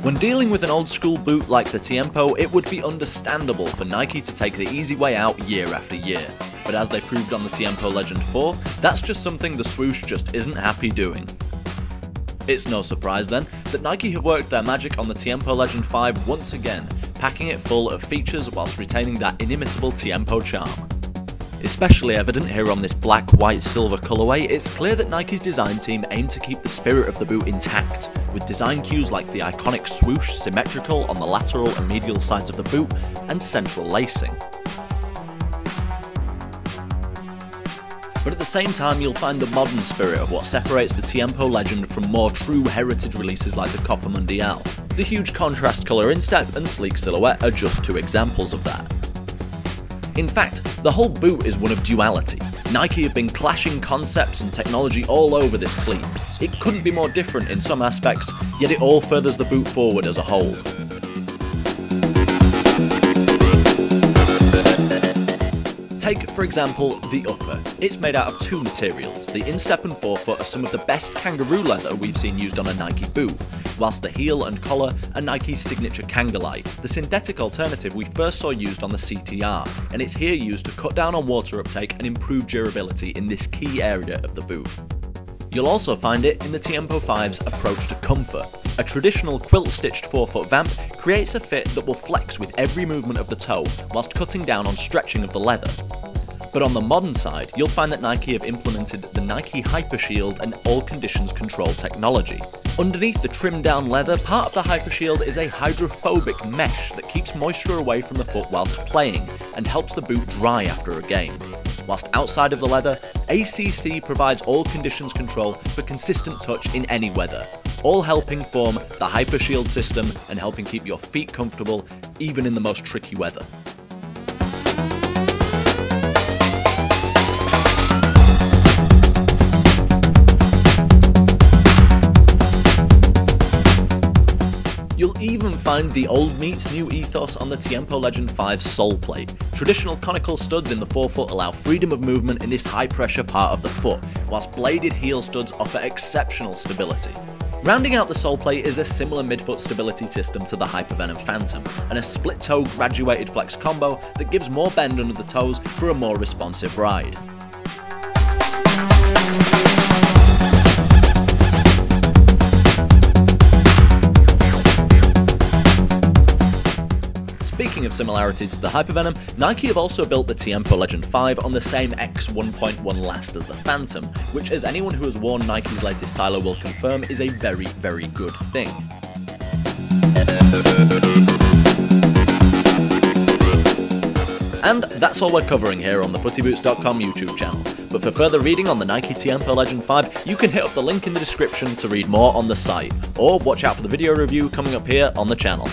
When dealing with an old school boot like the Tiempo, it would be understandable for Nike to take the easy way out year after year. But as they proved on the Tiempo Legend 4, that's just something the swoosh just isn't happy doing. It's no surprise then that Nike have worked their magic on the Tiempo Legend 5 once again, packing it full of features whilst retaining that inimitable Tiempo charm. Especially evident here on this black, white, silver colourway, it's clear that Nike's design team aimed to keep the spirit of the boot intact, with design cues like the iconic swoosh symmetrical on the lateral and medial sides of the boot, and central lacing. But at the same time, you'll find the modern spirit of what separates the Tiempo Legend from more true heritage releases like the Copa Mundial. The huge contrast colour instep and sleek silhouette are just two examples of that. In fact, the whole boot is one of duality. Nike have been clashing concepts and technology all over this cleat. It couldn't be more different in some aspects, yet it all furthers the boot forward as a whole. Take, for example, the upper. It's made out of two materials. The instep and forefoot are some of the best kangaroo leather we've seen used on a Nike boot, whilst the heel and collar are Nike's signature Kangalite, the synthetic alternative we first saw used on the CTR, and it's here used to cut down on water uptake and improve durability in this key area of the boot. You'll also find it in the Tiempo 5's approach to comfort. A traditional quilt-stitched forefoot vamp creates a fit that will flex with every movement of the toe, whilst cutting down on stretching of the leather. But on the modern side, you'll find that Nike have implemented the Nike Hypershield and all conditions control technology. Underneath the trimmed down leather, part of the Hypershield is a hydrophobic mesh that keeps moisture away from the foot whilst playing and helps the boot dry after a game. Whilst outside of the leather, ACC provides all conditions control for consistent touch in any weather, all helping form the Hypershield system and helping keep your feet comfortable even in the most tricky weather. You'll even find the old meets new ethos on the Tiempo Legend 5's sole plate. Traditional conical studs in the forefoot allow freedom of movement in this high pressure part of the foot, whilst bladed heel studs offer exceptional stability. Rounding out the sole plate is a similar midfoot stability system to the Hypervenom Phantom, and a split toe graduated flex combo that gives more bend under the toes for a more responsive ride. Speaking of similarities to the Hypervenom, Nike have also built the Tiempo Legend 5 on the same X 1.1 last as the Phantom, which, as anyone who has worn Nike's latest Silo will confirm, is a very, very good thing. And that's all we're covering here on the FootyBoots.com YouTube channel. But for further reading on the Nike Tiempo Legend 5, you can hit up the link in the description to read more on the site, or watch out for the video review coming up here on the channel.